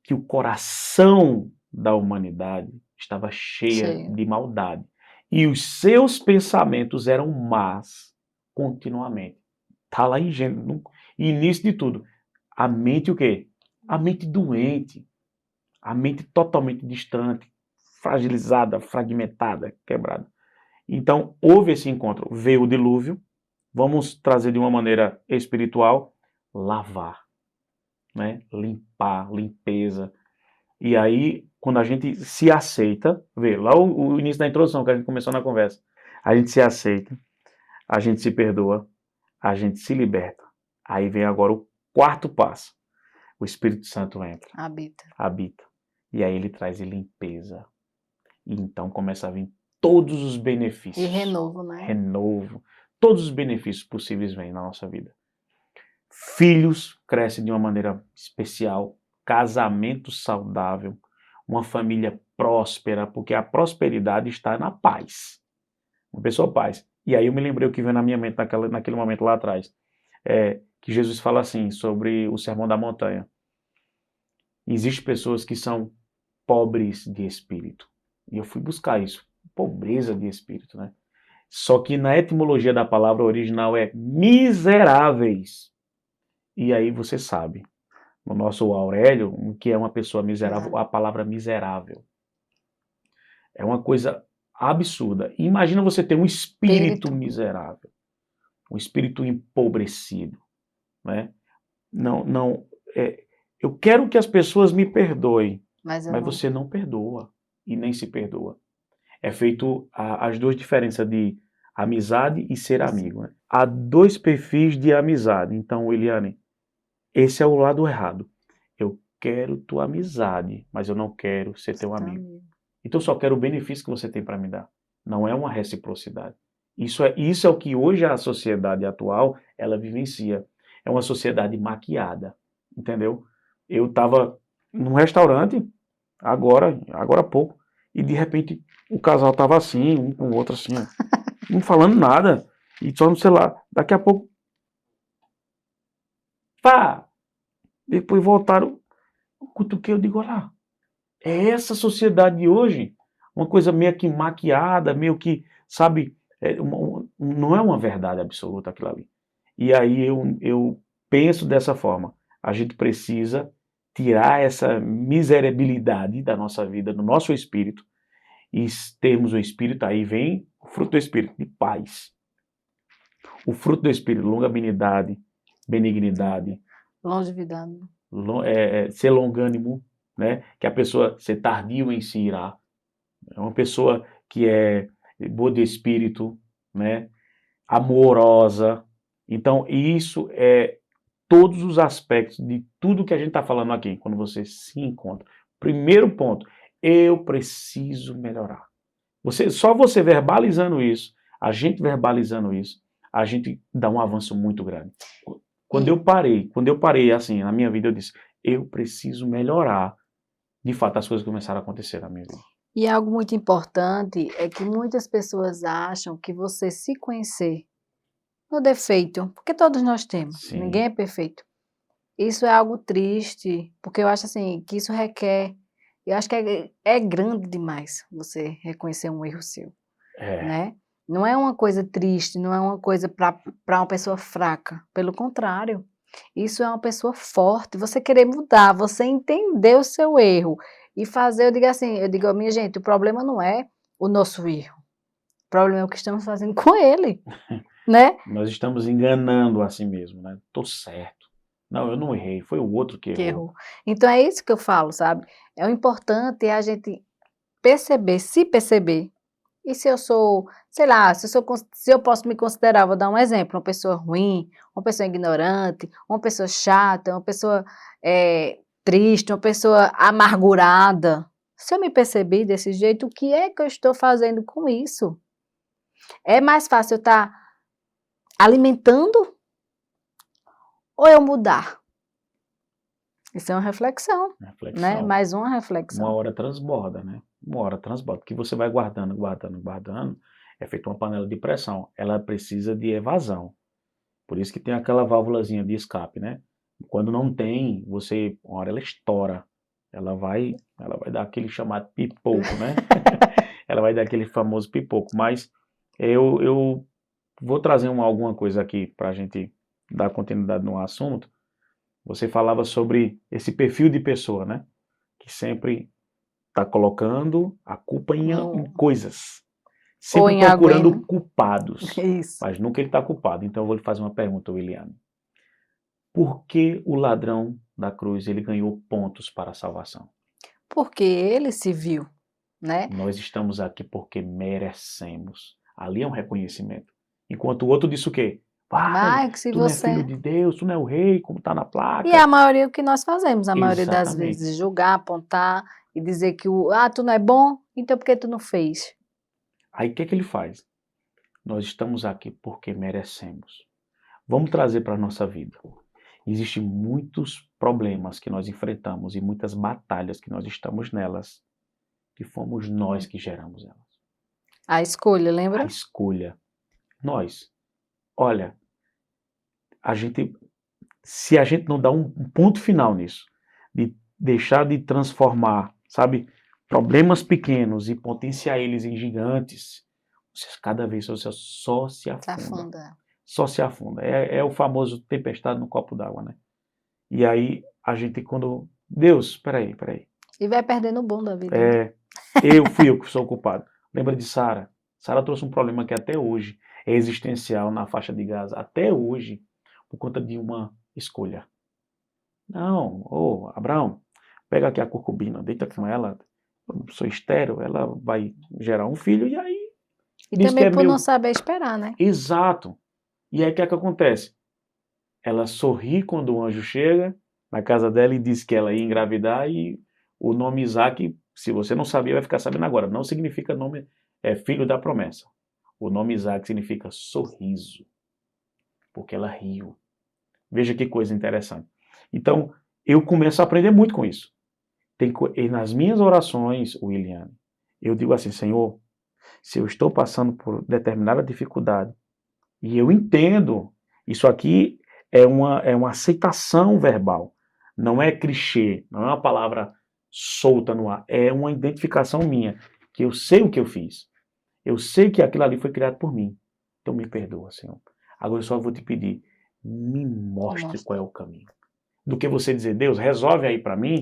que o coração da humanidade estava cheia de maldade. E os seus pensamentos eram más continuamente. Está lá em Gênesis, no início de tudo. A mente o quê? A mente doente. A mente totalmente distante, fragilizada, fragmentada, quebrada. Então, houve esse encontro. Veio o dilúvio. Vamos trazer de uma maneira espiritual, lavar, né? Limpar, limpeza. E aí, quando a gente se aceita, vê, lá o início da introdução que a gente começou na conversa, a gente se aceita, a gente se perdoa, a gente se liberta. Aí vem agora o quarto passo. O Espírito Santo entra. Habita. E aí ele traz limpeza. E então começa a vir todos os benefícios. E renovo, né? Renovo. Todos os benefícios possíveis vêm na nossa vida. Filhos crescem de uma maneira especial. Casamento saudável. Uma família próspera, porque a prosperidade está na paz. Uma pessoa paz. E aí eu me lembrei o que veio na minha mente naquele momento lá atrás. Que Jesus fala assim, sobre o Sermão da Montanha. Existem pessoas que são pobres de espírito. E eu fui buscar isso, pobreza de espírito, né? Só que na etimologia da palavra original é miseráveis. E aí você sabe, no nosso Aurélio, o que é uma pessoa miserável, a palavra miserável. É uma coisa absurda. Imagina você ter um espírito miserável, um espírito empobrecido, né? Não, eu quero que as pessoas me perdoem, mas você não perdoa e nem se perdoa. É feito as duas diferenças de amizade e ser amigo, né? Há dois perfis de amizade. Então, Eliane, esse é o lado errado. Eu quero tua amizade, mas eu não quero ser teu amigo. Então, eu só quero o benefício que você tem para me dar. Não é uma reciprocidade. Isso é o que hoje a sociedade atual, ela vivencia. É uma sociedade maquiada, entendeu? Eu estava num restaurante, agora há pouco, e de repente o casal estava assim, um com o outro assim, ó, não falando nada, e só no celular. Daqui a pouco, pá! Depois voltaram, cutuquei, eu digo, olha lá, é essa sociedade de hoje, uma coisa meio que maquiada, meio que, sabe, não é uma verdade absoluta aquilo ali. E aí eu penso dessa forma, a gente precisa tirar essa miserabilidade da nossa vida, do nosso espírito, e termos o espírito, aí vem o fruto do espírito, de paz. O fruto do espírito, longanimidade, benignidade, longevidade, ser longânimo, né? Que a pessoa ser tardio em se irar, é uma pessoa que é boa de espírito, né? Amorosa. Então, isso é todos os aspectos de tudo que a gente está falando aqui, quando você se encontra. Primeiro ponto, eu preciso melhorar. Só você verbalizando isso, a gente verbalizando isso, a gente dá um avanço muito grande. Quando eu parei assim, na minha vida, eu disse, eu preciso melhorar. De fato, as coisas começaram a acontecer na minha vida. E algo muito importante é que muitas pessoas acham que você se conhecer no defeito, porque todos nós temos, Sim. ninguém é perfeito. Isso é algo triste, porque eu acho assim, que isso requer, eu acho que é grande demais você reconhecer um erro seu, né? Não é uma coisa triste, não é uma coisa para uma pessoa fraca, pelo contrário, isso é uma pessoa forte, você querer mudar, você entender o seu erro e fazer, eu digo, minha gente, o problema não é o nosso erro, o problema é o que estamos fazendo com ele, né? Nós estamos enganando a si mesmo, né? Tô certo. Não, eu não errei, foi o outro que errou. Então é isso que eu falo, sabe? É o importante é a gente perceber, se perceber. E se eu sou, sei lá, se eu posso me considerar, vou dar um exemplo, uma pessoa ruim, uma pessoa ignorante, uma pessoa chata, uma pessoa triste, uma pessoa amargurada. Se eu me perceber desse jeito, o que é que eu estou fazendo com isso? É mais fácil eu estar alimentando ou eu mudar? Isso é uma reflexão, né? Mais uma reflexão. Uma hora transborda, né? Uma hora transborda, porque você vai guardando, é feito uma panela de pressão. Ela precisa de evasão. Por isso que tem aquela válvulazinha de escape, né? Quando não tem, uma hora ela estoura. Ela vai dar aquele chamado pipoco, né? Ela vai dar aquele famoso pipoco. Mas eu vou trazer alguma coisa aqui para a gente dar continuidade no assunto. Você falava sobre esse perfil de pessoa, né? Que sempre está colocando a culpa em coisas. Sempre procurando culpados. Isso. Mas nunca ele está culpado. Então eu vou lhe fazer uma pergunta, William. Por que o ladrão da cruz ele ganhou pontos para a salvação? Porque ele se viu, né? Nós estamos aqui porque merecemos. Ali é um reconhecimento. Enquanto o outro disse o quê? Vai, se tu não é filho de Deus, tu não é o rei, como está na placa. E a maioria é o que nós fazemos, a maioria das Exatamente. vezes, julgar, apontar e dizer que tu não é bom, então por que tu não fez? Aí o que ele faz? Nós estamos aqui porque merecemos. Vamos trazer para a nossa vida. Existem muitos problemas que nós enfrentamos e muitas batalhas que nós estamos nelas, que fomos nós que geramos elas. A escolha, lembra? A escolha. Nós. Olha, se a gente não dá um ponto final nisso, de deixar de transformar, sabe, problemas pequenos e potenciar eles em gigantes, cada vez você só se Se afunda. afunda. Só se afunda. É o famoso tempestade no copo d'água, né? E aí a gente quando... Deus, peraí. E vai perdendo o bom da vida, né? Fui eu que sou o culpado. Lembra de Sara? Sara trouxe um problema que até hoje é existencial na faixa de Gaza. Até hoje, por conta de uma escolha. Não, Abraão, pega aqui a concubina, deita com ela. Eu sou estéril, ela vai gerar um filho e aí E diz que também é por não meu. saber esperar, né? Exato. E aí o que é que acontece? Ela sorri quando o anjo chega na casa dela e diz que ela ia engravidar e o nome Isaac, se você não sabia, vai ficar sabendo agora. Não significa nome, filho da promessa. O nome Isaac significa sorriso, porque ela riu. Veja que coisa interessante. Então, eu começo a aprender muito com isso. E nas minhas orações, William, eu digo assim, Senhor, se eu estou passando por determinada dificuldade, e eu entendo, isso aqui é uma aceitação verbal, não é clichê, não é uma palavra solta no ar, é uma identificação minha, que eu sei o que eu fiz, eu sei que aquilo ali foi criado por mim, então me perdoa, Senhor. Agora eu só vou te pedir, me mostre qual é o caminho. Do que você dizer, Deus, resolve aí para mim,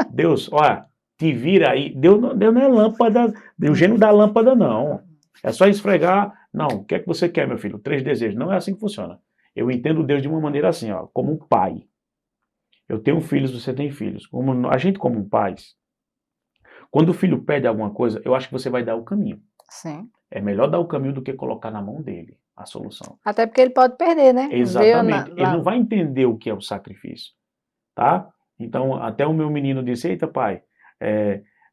Deus, olha, te vira aí. Deus não é lâmpada, o gênio da lâmpada, não. É só esfregar. Não, o que é que você quer, meu filho? 3 desejos. Não é assim que funciona. Eu entendo Deus de uma maneira assim, ó, como um pai. Eu tenho filhos, você tem filhos. A gente, como um pai, quando o filho pede alguma coisa, eu acho que você vai dar o caminho. Sim. É melhor dar o caminho do que colocar na mão dele a solução. Até porque ele pode perder, né? Exatamente. Ele não vai entender o que é o sacrifício. Tá? Então, até o meu menino disse, eita pai,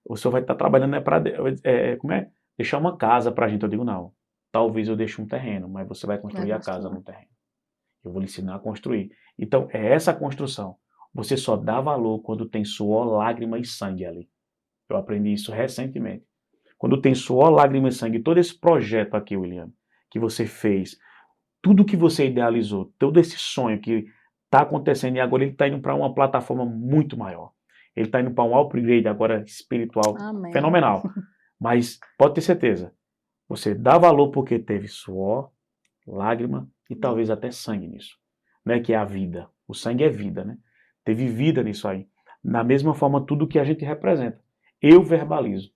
o senhor vai estar trabalhando para como é? Deixar uma casa para a gente. Eu digo, não, talvez eu deixe um terreno, mas você vai construir a casa no terreno. Eu vou lhe ensinar a construir. Então, é essa construção. Você só dá valor quando tem suor, lágrima e sangue ali. Eu aprendi isso recentemente. Quando tem suor, lágrima e sangue, todo esse projeto aqui, William, que você fez, tudo que você idealizou, todo esse sonho que está acontecendo e agora ele está indo para uma plataforma muito maior. Ele está indo para um upgrade agora espiritual. Amém. Fenomenal. Mas pode ter certeza, você dá valor porque teve suor, lágrima e talvez até sangue nisso, né? Que é a vida. O sangue é vida, né? Teve vida nisso aí. Na mesma forma, tudo que a gente representa. Eu verbalizo.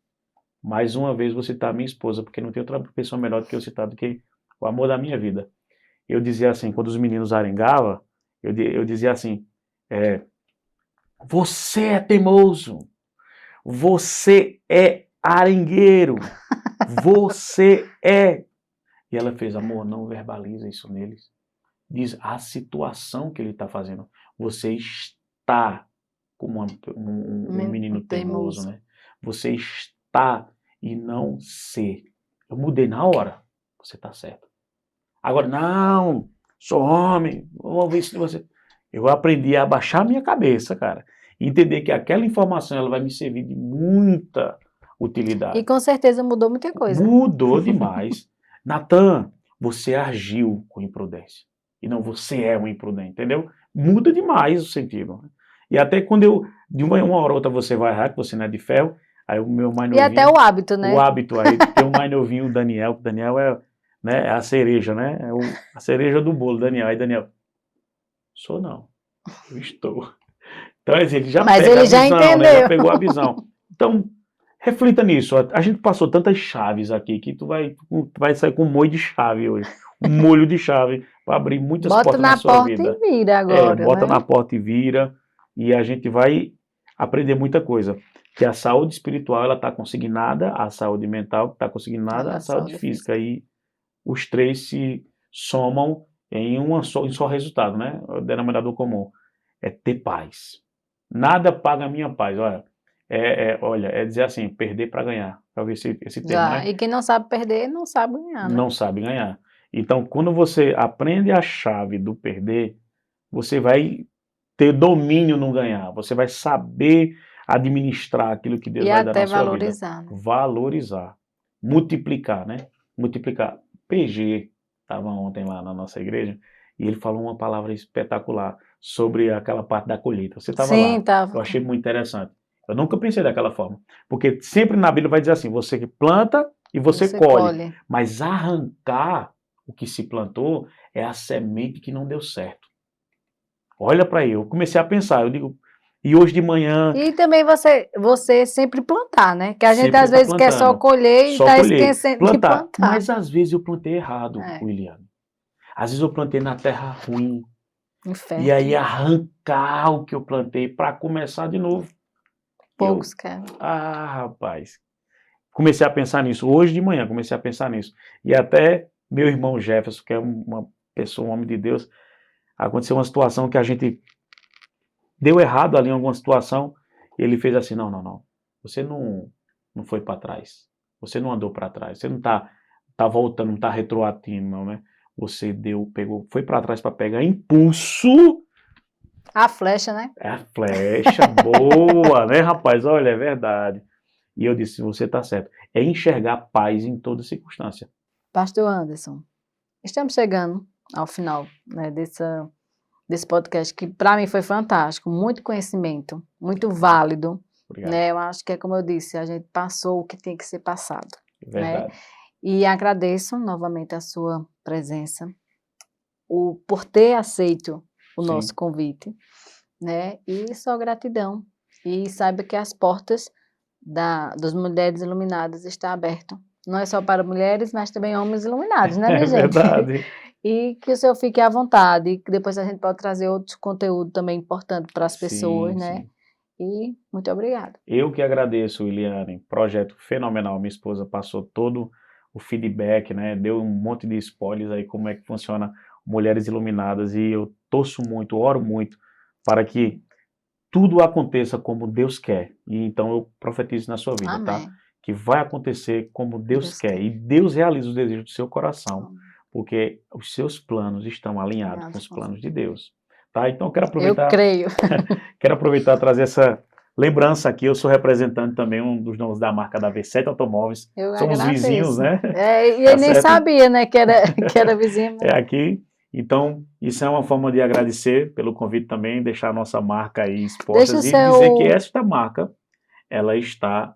Mais uma vez você citar a minha esposa, porque não tem outra pessoa melhor do que eu citar do que o amor da minha vida. Eu dizia assim, quando os meninos arengavam, eu dizia assim, você é teimoso, você é arengueiro, você é... E ela fez, amor, não verbaliza isso neles. Diz a situação que ele está fazendo. Você está como um menino teimoso, né? Você está e não ser. Eu mudei na hora. Você está certo. Agora, não, sou homem, vamos ver se você... Eu aprendi a abaixar a minha cabeça, cara. E entender que aquela informação ela vai me servir de muita utilidade. E com certeza mudou muita coisa. Mudou demais. Natan, você agiu com imprudência. E não você é um imprudente, entendeu? Muda demais o sentido. E até quando de uma hora ou outra você vai errar, que você não é de ferro, aí o meu mais novinho... E até o hábito, né? O hábito, aí tem o mais novinho, o Daniel, que o Daniel é a cereja, né? A cereja do bolo, Daniel. Aí Daniel, sou não, eu estou. Então, ele já Mas pega ele a já visão, entendeu. né? Já pegou a visão. Então, reflita nisso. A gente passou tantas chaves aqui que tu vai sair com um molho de chave hoje. Um molho de chave para abrir muitas portas na sua vida. Bota na porta e vira agora, bota né? na porta e vira. E a gente vai aprender muita coisa. Que a saúde espiritual ela está consignada, a saúde mental está consignada, a saúde física. E os três se somam em um só resultado, né? O denominador comum é ter paz. Nada paga a minha paz. Olha, é dizer assim, perder para ganhar. Já ouvi esse termo, Já. né? E quem não sabe perder, não sabe ganhar, né? Não sabe ganhar. Então, quando você aprende a chave do perder, você vai ter domínio no ganhar. Você vai saber administrar aquilo que Deus E vai dar até na sua vida. valorizar, né? Valorizar. Multiplicar, né? Multiplicar. PG estava ontem lá na nossa igreja e ele falou uma palavra espetacular sobre aquela parte da colheita. Você estava Sim, lá. tava. Eu achei muito interessante. Eu nunca pensei daquela forma. Porque sempre na Bíblia vai dizer assim, você que planta e você colhe. Mas arrancar o que se plantou é a semente que não deu certo. Olha para eu comecei a pensar, eu digo, e hoje de manhã... E também você sempre plantar, né? Que a gente sempre às está vezes quer só plantando. colher e Só está colher. esquecendo de Plantar. plantar. Mas às vezes eu plantei errado, É, William. Às vezes eu plantei na terra ruim. E infértil. aí arrancar o que eu plantei para começar de novo. Poucos querem. Rapaz. Comecei a pensar nisso. Hoje de manhã comecei a pensar nisso. E até meu irmão Jefferson, que é uma pessoa, um homem de Deus, aconteceu uma situação que a gente deu errado ali em alguma situação. E ele fez assim, não. Você não foi para trás. Você não andou para trás. Você não tá voltando, não tá retroatindo, não, né? Você pegou, foi para trás para pegar impulso. A flecha, né? É a flecha boa, né, rapaz? Olha, é verdade. E eu disse, você está certo. É enxergar paz em toda circunstância. Pastor Anderson, estamos chegando ao final, né, desse podcast que para mim foi fantástico, muito conhecimento, muito válido, Obrigado. né? Eu acho que é como eu disse, a gente passou o que tem que ser passado, É verdade. né? E agradeço novamente a sua presença, por ter aceito o Sim. nosso convite, né? E só gratidão. E saiba que as portas das Mulheres Iluminadas estão abertas. Não é só para mulheres, mas também homens iluminados, né, minha É gente? verdade. E que o senhor fique à vontade, e que depois a gente pode trazer outros conteúdos também importantes para as pessoas, né? Sim. E muito obrigada. Eu que agradeço, Iliane. Projeto fenomenal. Minha esposa passou todo o feedback, né? Deu um monte de spoilers aí como é que funciona Mulheres Iluminadas. E eu torço muito, oro muito para que tudo aconteça como Deus quer. E então eu profetizo na sua vida, tá? Amém. Que vai acontecer como Deus Deus quer. quer. E Deus realiza os desejos do seu coração, porque os seus planos estão alinhados com os planos de Deus. Tá? Então eu quero Eu aproveitar, creio. e trazer essa lembrança aqui. Eu sou representante também, um dos donos da marca da V7 Automóveis. Eu Somos vizinhos, agradeço. né? E Tá ele nem certo? sabia, né, que era vizinho. É aqui. Então, isso é uma forma de agradecer pelo convite também, deixar a nossa marca aí Deixa o expostas e dizer que seu... esta marca, ela está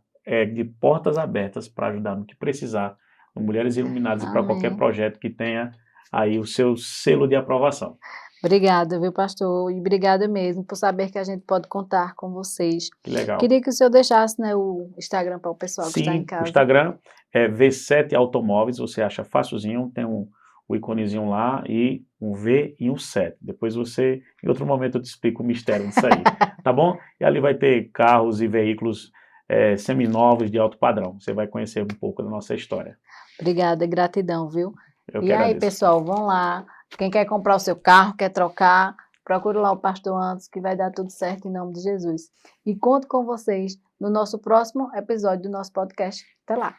de portas abertas para ajudar no que precisar, no Mulheres Iluminadas e para qualquer Amém. projeto que tenha aí o seu selo de aprovação. Obrigada, viu, pastor? E obrigada mesmo por saber que a gente pode contar com vocês. Que legal. Queria que o senhor deixasse, né, o Instagram para o pessoal que está em Sim, casa. o Instagram é V7 Automóveis, você acha facilzinho, tem o iconezinho lá e um V e um 7. Depois você, em outro momento eu te explico o mistério disso aí, tá bom? E ali vai ter carros e veículos seminovos de alto padrão. Você vai conhecer um pouco da nossa história. Obrigada, gratidão, viu? Eu E que aí, agradeço. pessoal, vão lá. Quem quer comprar o seu carro, quer trocar, procure lá o pastor Anderson, que vai dar tudo certo em nome de Jesus. E conto com vocês no nosso próximo episódio do nosso podcast. Até lá!